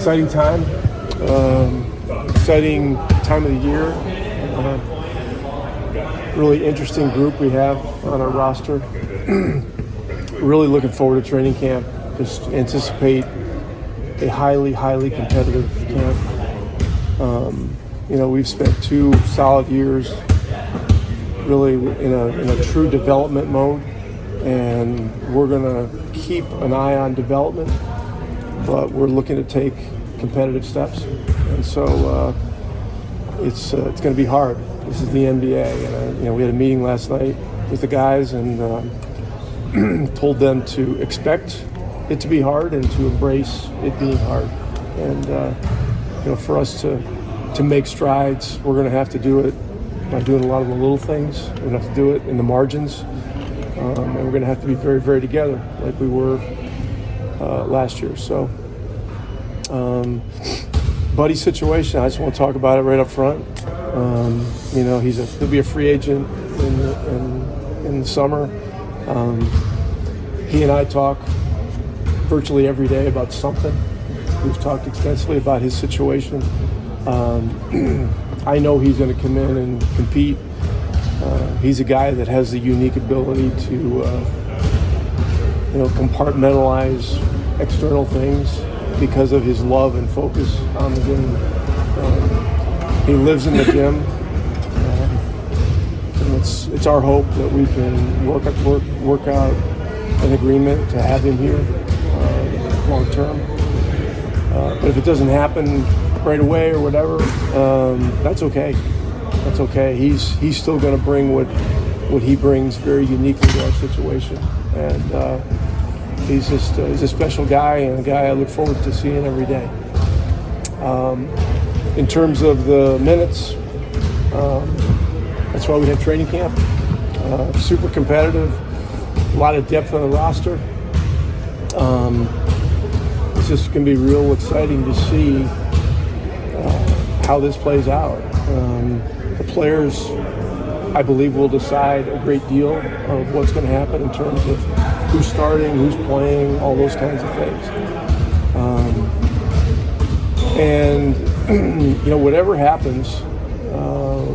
exciting time. Exciting time of the year. Really interesting group we have on our roster. Really looking forward to training camp. Just anticipate a highly, highly competitive camp. We've spent 2 solid years really in a true development mode, and we're going to keep an eye on development, but we're looking to take competitive steps. And so it's going to be hard. This is the NBA, and we had a meeting last night with the guys and told them to expect it to be hard and to embrace it being hard. And for us to make strides, we're going to have to do it by doing a lot of the little things. We're going to have to do it in the margins, and we're going to have to be very, very together like we were last year. So, Buddy's situation, I just want to talk about it right up front. He'll be a free agent in the summer. He and I talk virtually every day about something. We've talked extensively about his situation. I know he's going to come in and compete. He's a guy that has the unique ability to compartmentalize external things because of his love and focus on the game. He lives in the gym. And it's our hope that we can work out an agreement to have him here long term. But if it doesn't happen right away or whatever, that's okay. That's okay. He's still going to bring what he brings very uniquely to our situation, and he's a special guy and a guy I look forward to seeing every day. In terms of the minutes, that's why we have training camp. Super competitive, a lot of depth on the roster. It's just going to be real exciting to see how this plays out. The players, I believe, will decide a great deal of what's going to happen in terms of who's starting, who's playing, all those kinds of things. Whatever happens,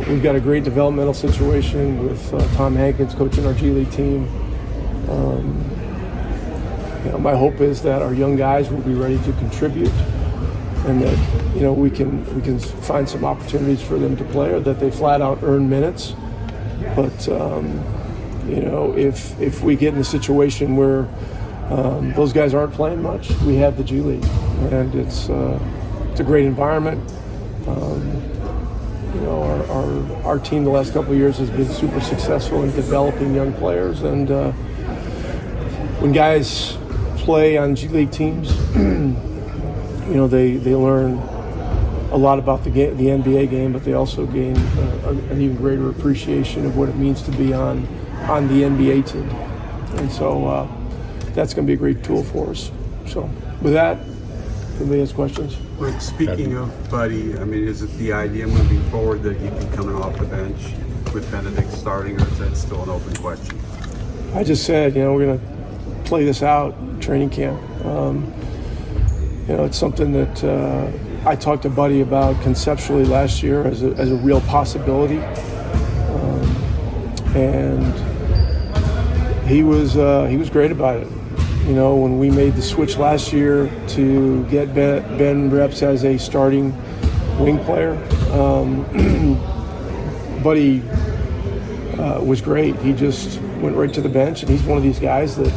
we've got a great developmental situation with Tom Hankins coaching our G League team. My hope is that our young guys will be ready to contribute, and that we can find some opportunities for them to play, or that they flat out earn minutes. But if we get in a situation where those guys aren't playing much, we have the G League, and it's a great environment. Our team the last couple of years has been super successful in developing young players, and when guys play on G League teams, they learn a lot about the NBA game, but they also gain an even greater appreciation of what it means to be on the NBA team. And so that's going to be a great tool for us. So with that, anybody has questions? Rick, speaking of Buddy, is it the idea moving forward that he'd be coming off the bench with Benedict starting, or is that still an open question? I just said, we're going to play this out in training camp. It's something that I talked to Buddy about conceptually last year as a real possibility, and he was great about it. When we made the switch last year to get Ben reps as a starting wing player, Buddy was great. He just went right to the bench, and he's one of these guys that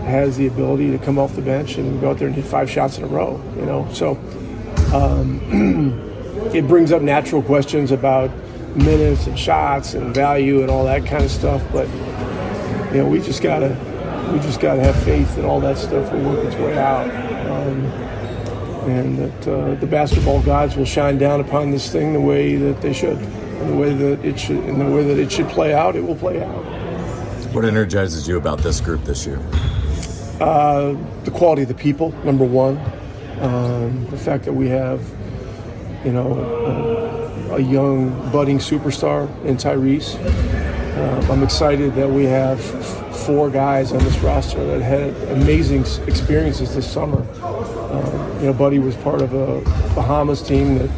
has the ability to come off the bench and go out there and hit 5 shots in a row. So it brings up natural questions about minutes and shots and value and all that kind of stuff. But we just gotta have faith that all that stuff will work its way out, and that the basketball gods will shine down upon this thing the way that they should, and the way that it should play out. It will play out. What energizes you about this group this year? The quality of the people, number one. The fact that we have, a young budding superstar in Tyrese. I'm excited that we have 4 guys on this roster that had amazing experiences this summer. Buddy was part of a Bahamas team that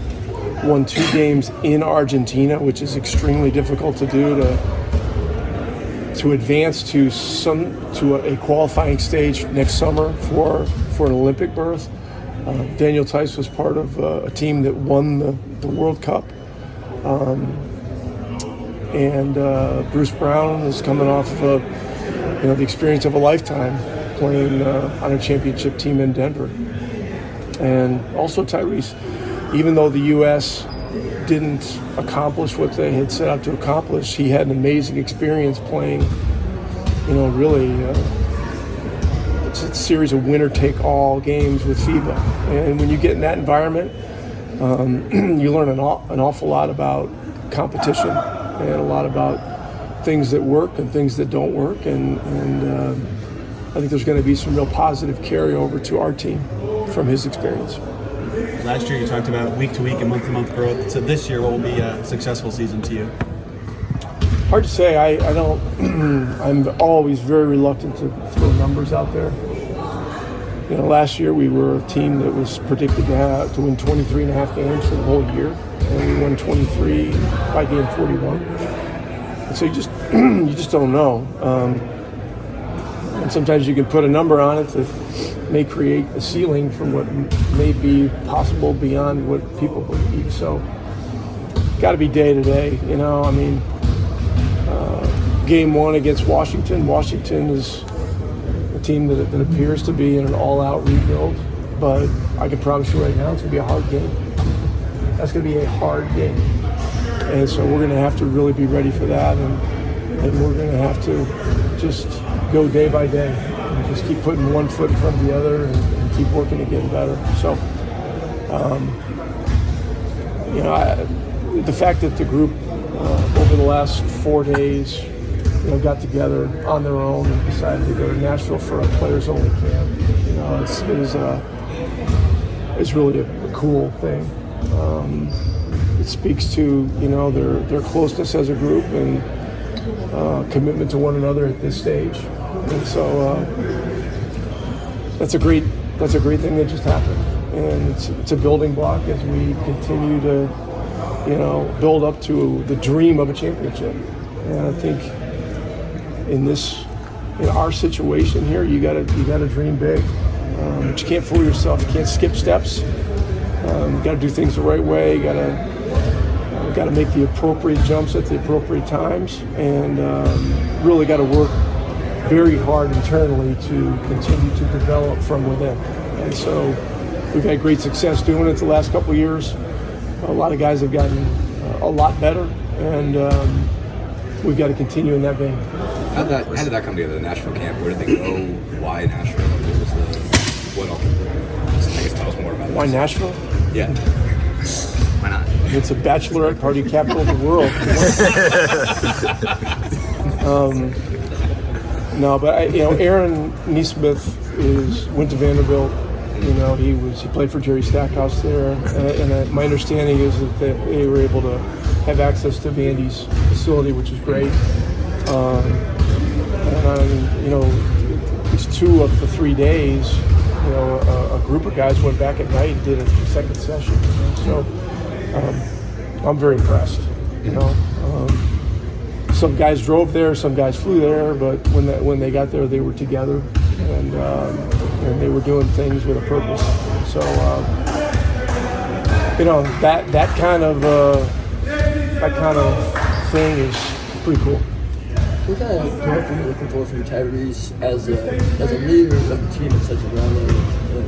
won 2 games in Argentina, which is extremely difficult to do, to advance to a qualifying stage next summer for an Olympic berth. Daniel Tice was part of a team that won the World Cup. And Bruce Brown is coming off of the experience of a lifetime playing on a championship team in Denver. And also Tyrese, even though the U.S. didn't accomplish what they had set out to accomplish, he had an amazing experience playing, really it's a series of winner-take-all games with FIBA. And when you get in that environment, you learn an awful lot about competition and a lot about things that work and things that don't work. And I think there's going to be some real positive carryover to our team from his experience. Last year you talked about week-to-week and month-to-month growth. So this year, what will be a successful season to you? Hard to say. I don't. I'm always very reluctant to throw numbers out there. Last year we were a team that was predicted to win 23 and a half games for the whole year, and we won 23 by game 41. And so you just don't know. And sometimes you can put a number on it that may create a ceiling from what may be possible beyond what people believe. So, got to be day to day. Game 1 against Washington. Washington is a team that appears to be in an all-out rebuild, but I can promise you right now it's going to be a hard game. That's going to be a hard game, and so we're going to have to really be ready for that, and we're going to have to just go day by day and just keep putting one foot in front of the other and keep working to get better. So, the fact that the group over the last 4 days, got together on their own and decided to go to Nashville for a players-only camp, it's really a cool thing. It speaks to their closeness as a group and commitment to one another at this stage, and so that's a great thing that just happened, and it's a building block as we continue to build up to the dream of a championship. And I think in our situation here, you gotta dream big, but you can't fool yourself. You can't skip steps. You gotta do things the right way. You gotta make the appropriate jumps at the appropriate times, and really gotta work very hard internally to continue to develop from within. And so we've had great success doing it the last couple of years. A lot of guys have gotten a lot better, and we've got to continue in that vein. How did that come together, the Nashville camp? Where did they go? Why Nashville? I guess tell us more about it. Why Nashville? Yeah. Why not? It's a bachelorette party capital of the world. No, but Aaron Nesmith went to Vanderbilt. He played for Jerry Stackhouse there, and my understanding is that they were able to have access to Vandy's facility, which is great. These 2 of the 3 days, a group of guys went back at night and did a second session. So I'm very impressed. Some guys drove there, some guys flew there, but when they got there, they were together, and they were doing things with a purpose. So that kind of thing is pretty cool. What kind of growth are you looking for from Tyrese as a leader of the team at such a young age?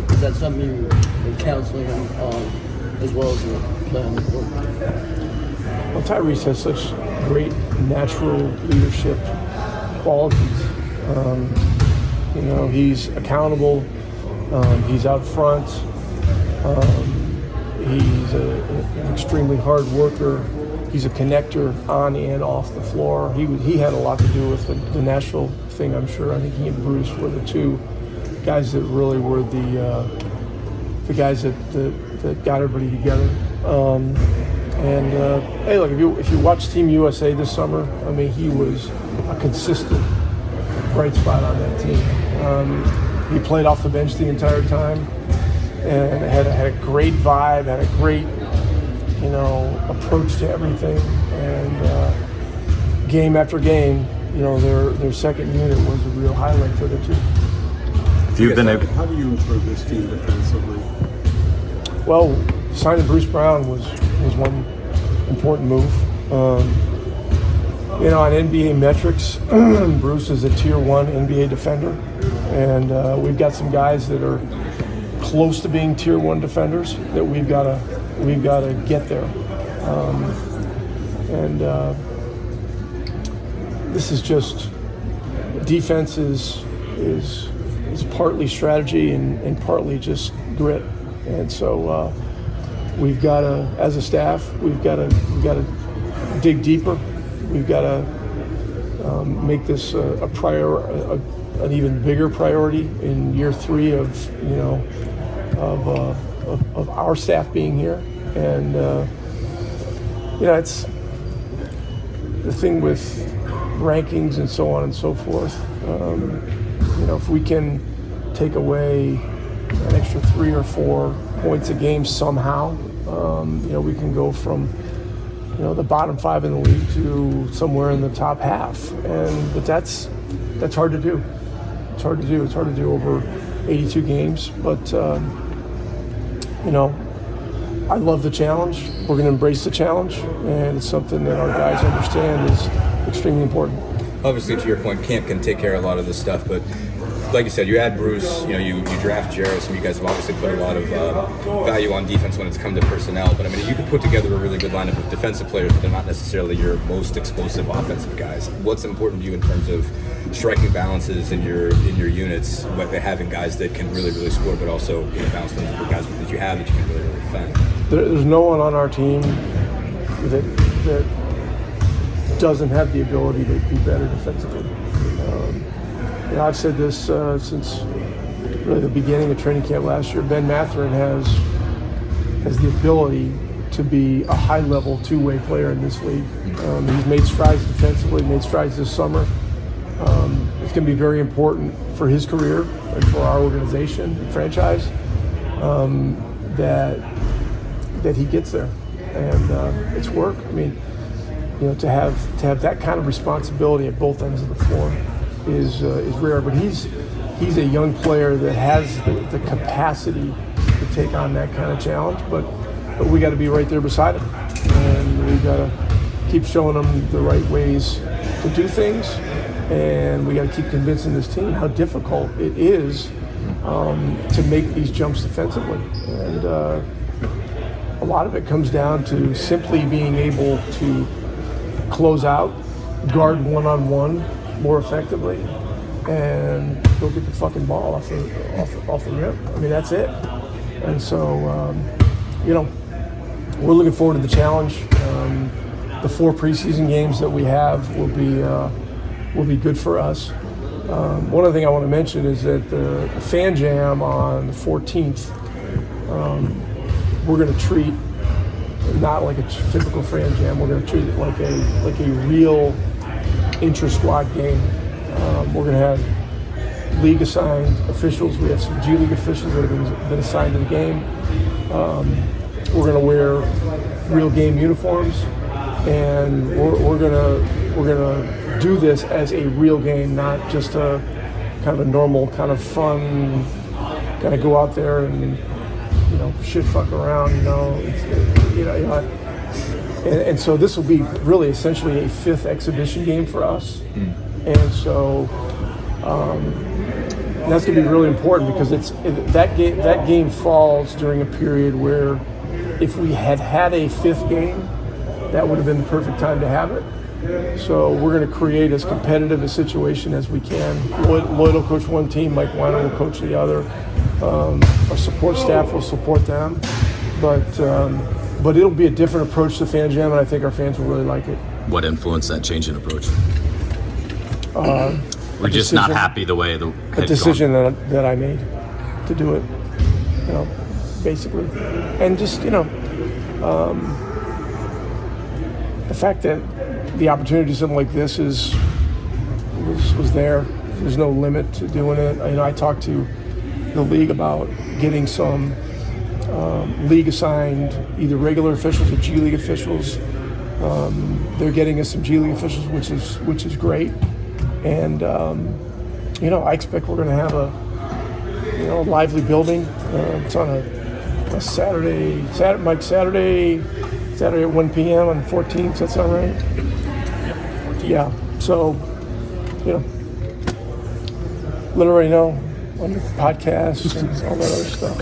Is that something you're counseling him on as well as the play on the court? Well, Tyrese has such great natural leadership qualities. He's accountable. He's out front. He's an extremely hard worker. He's a connector on and off the floor. He had a lot to do with the Nashville thing, I'm sure. I think he and Bruce were the 2 guys that really were the guys that got everybody together. Hey, look, if you watch Team USA this summer, he was a consistent bright spot on that team. He played off the bench the entire time. and had a great vibe, had a great, approach to everything. And game after game, their second unit was a real highlight for the team. If you've been able, How do you improve this team defensively? Well, signing Bruce Brown was one important move. On NBA metrics, Bruce is a tier 1 NBA defender, and we've got some guys that are close to being tier 1 defenders that we've got to get there. This is just defense is partly strategy and partly just grit, and so we've got to, as a staff, we've got to dig deeper. We've got to make this an even bigger priority in year 3 of our staff being here, and it's the thing with rankings and so on and so forth. If we can take away an extra 3 or 4 points a game somehow, we can go from the bottom 5 in the league to somewhere in the top half, but that's hard to do. It's hard to do. It's hard to do over 82 games, but I love the challenge. We're going to embrace the challenge, and it's something that our guys understand is extremely important. Obviously, to your point, camp can take care of a lot of this stuff, but like you said, you add Bruce, you draft Jarris, and you guys have obviously put a lot of value on defense when it's come to personnel. But I mean, you could put together a really good lineup of defensive players, but they're not necessarily your most explosive offensive guys. What's important to you in terms of striking balances in your units, by having guys that can really, really score, but also balance them with guys that you have that you can really, really defend? There's no one on our team that doesn't have the ability to be better defensively. I've said this since really the beginning of training camp last year. Ben Mathurin has the ability to be a high-level two-way player in this league. He's made strides defensively, made strides this summer. It's going to be very important for his career and for our organization and franchise that he gets there. And it's work. I mean, to have that kind of responsibility at both ends of the floor is rare, but he's a young player that has the capacity to take on that kind of challenge, but we got to be right there beside him, and we got to keep showing him the right ways to do things, and we got to keep convincing this team how difficult it is to make these jumps defensively, and a lot of it comes down to simply being able to close out, guard one-on-one more effectively, and go get the fucking ball off the rim. I mean, that's it. And so, we're looking forward to the challenge. The 4 preseason games that we have will be good for us. One other thing I want to mention is that the Fan Jam on the 14th, we're going to treat not like a typical Fan Jam. We're going to treat it like a real intra-squad game. We're going to have league-assigned officials. We have some G League officials that have been assigned to the game. We're going to wear real game uniforms, and we're going to do this as a real game, not just a kind of a normal kind of fun, kind of go out there and shit fuck around. And so this will be really essentially a 5th exhibition game for us. And so that's going to be really important because that game falls during a period where if we had a 5th game, that would have been the perfect time to have it. So we're going to create as competitive a situation as we can. Lloyd will coach one team, Mike Weiner will coach the other. Our support staff will support them. But it'll be a different approach to Fan Jam, and I think our fans will really like it. what influenced that change in approach? We're just not happy the way the a decision that I made to do it, basically, and just the fact that the opportunity to something like this was there. There's no limit to doing it. I talked to the league about getting some league assigned either regular officials or G League officials. They're getting us some G League officials, which is great. And I expect we're going to have a lively building. It's on a Saturday at 1 p.m. on the 14th. Does that sound right? Yeah. So, let everybody know on your podcast and all that other stuff.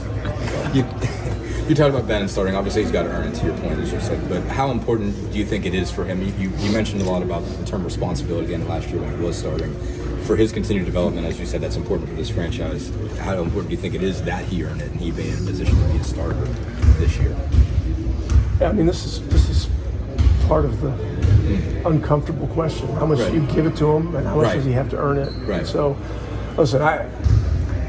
You talked about Ben starting. Obviously, he's got to earn it, to your point, as you said. But how important do you think it is for him? You mentioned a lot about the term responsibility at the end of last year when he was starting. For his continued development, as you said, that's important for this franchise. How important do you think it is that he earned it and he be in a position to be a starter this year? Yeah, I mean, this is part of the uncomfortable question. How much do you give it to him, and how much does he have to earn it? Right. So, listen,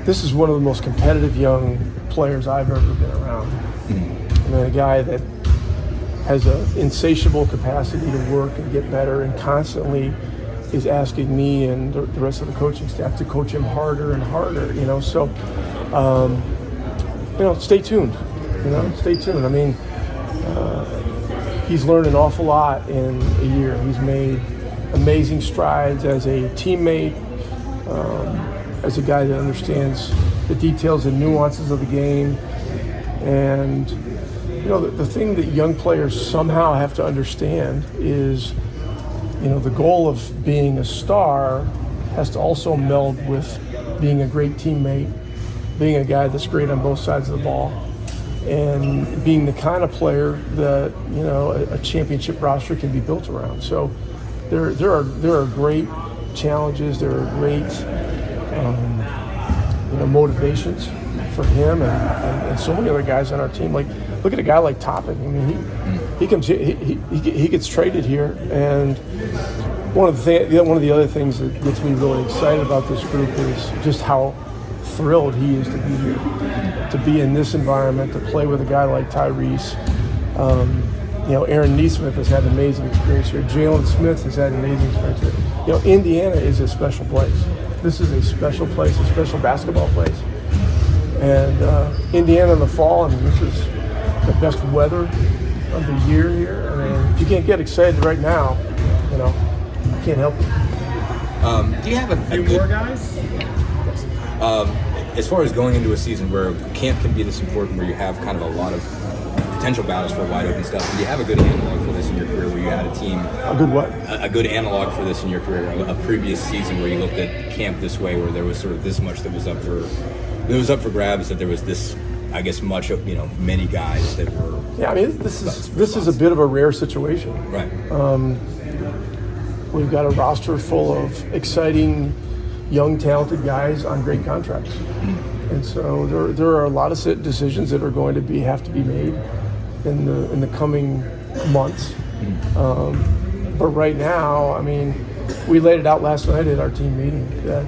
this is one of the most competitive young players I've ever been around. I mean, a guy that has an insatiable capacity to work and get better, and constantly is asking me and the rest of the coaching staff to coach him harder and harder. So stay tuned. Stay tuned. I mean, he's learned an awful lot in a year. He's made amazing strides as a teammate, as a guy that understands the details and nuances of the game. And the thing that young players somehow have to understand is, the goal of being a star has to also meld with being a great teammate, being a guy that's great on both sides of the ball, and being the kind of player that a championship roster can be built around. So there are great challenges. There are great motivations for him and so many other guys on our team. Like, look at a guy like Toppin. I mean, he gets traded here, and one of the other things that gets me really excited about this group is just how thrilled he is to be here, to be in this environment, to play with a guy like Tyrese. Aaron Neesmith has had an amazing experience here. Jalen Smith has had an amazing experience here. Indiana is a special place. This is a special place, a special basketball place. And Indiana in the fall, I mean, this is the best weather of the year here. I mean, if you can't get excited right now, I can't help it. Do you have a few more guys? As far as going into a season where camp can be this important, where you have kind of a lot of potential battles for wide open stuff, do you have a good analog for this in your career where you had a team? A good what? A good analog for this in your career, a previous season where you looked at camp this way, where there was sort of this much that was up for grabs, that there was this, I guess, much of many guys that were. Yeah, I mean, this is a bit of a rare situation. Right. We've got a roster full of exciting, young, talented guys on great contracts, and so there are a lot of decisions that are going to have to be made in the coming months. But right now, I mean, we laid it out last night at our team meeting that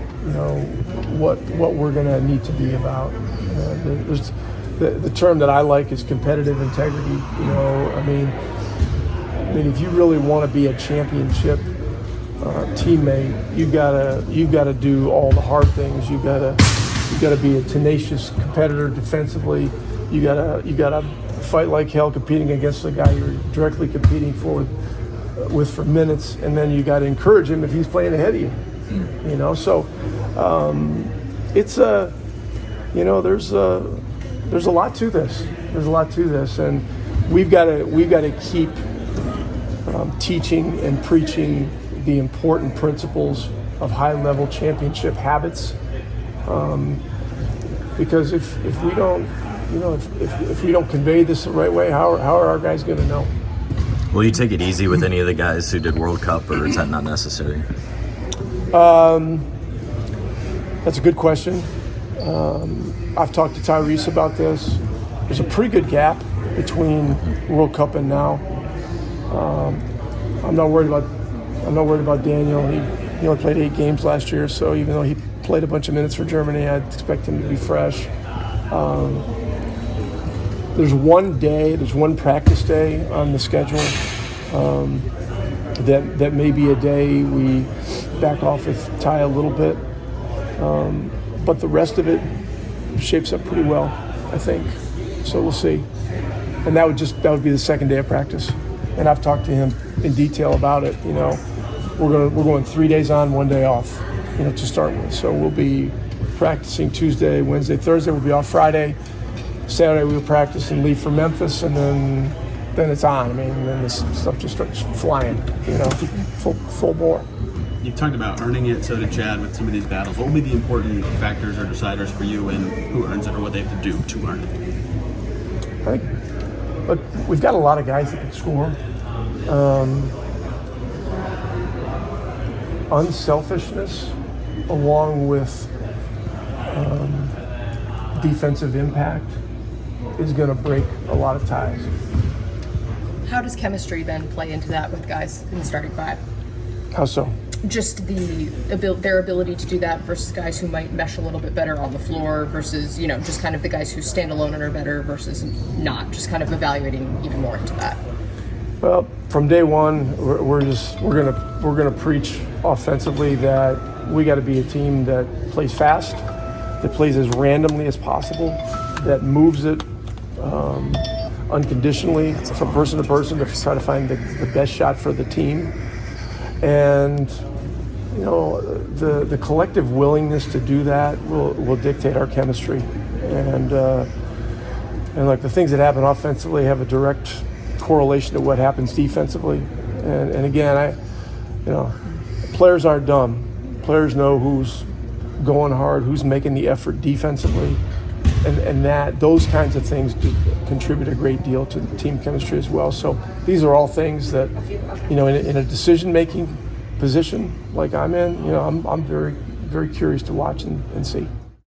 what we're going to need to be about. There's the term that I like is competitive integrity. I mean, if you really want to be a championship teammate, you've got to do all the hard things. You've got to be a tenacious competitor defensively. You got to fight like hell competing against the guy you're directly competing with for minutes, and then you got to encourage him if he's playing ahead of you. So it's there's a lot to this. There's a lot to this, and we've got to keep teaching and preaching the important principles of high-level championship habits. Because if we don't, if we don't convey this the right way, how are our guys going to know? Will you take it easy with any of the guys who did World Cup, or is that not necessary? That's a good question. I've talked to Tyrese about this. There's a pretty good gap between World Cup and now. I'm not worried about Daniel. He only played 8 games last year, so even though he played a bunch of minutes for Germany, I'd expect him to be fresh. There's one practice day on the schedule that may be a day we back off with Ty a little bit. But the rest of it shapes up pretty well, I think. So we'll see. And that would be the second day of practice. And I've talked to him in detail about it. You know, we're going 3 days on, 1 day off, you know, to start with. So we'll be practicing Tuesday, Wednesday, Thursday. We'll be off Friday. Saturday we'll practice and leave for Memphis, and then it's on. I mean, then this stuff just starts flying, you know, full bore. You've talked about earning it, so did Chad with some of these battles. What will be the important factors or deciders for you in who earns it or what they have to do to earn it? I think, look, we've got a lot of guys that can score. Unselfishness, along with defensive impact, is going to break a lot of ties. How does chemistry then play into that with guys in the starting five? How so? Just their ability to do that versus guys who might mesh a little bit better on the floor versus, you know, just kind of the guys who stand alone and are better versus not. Just kind of evaluating even more into that. Well, from day one, we're gonna preach offensively that we got to be a team that plays fast, that plays as randomly as possible, that moves it unconditionally from person to person to try to find the best shot for the team. And you know, the collective willingness to do that will dictate our chemistry. And like the things that happen offensively have a direct correlation to what happens defensively. And again, players aren't dumb. Players know who's going hard, who's making the effort defensively, and those kinds of things do contribute a great deal to the team chemistry as well. So these are all things that, you know, in a decision-making position like I'm in, you know, I'm very, very curious to watch and see.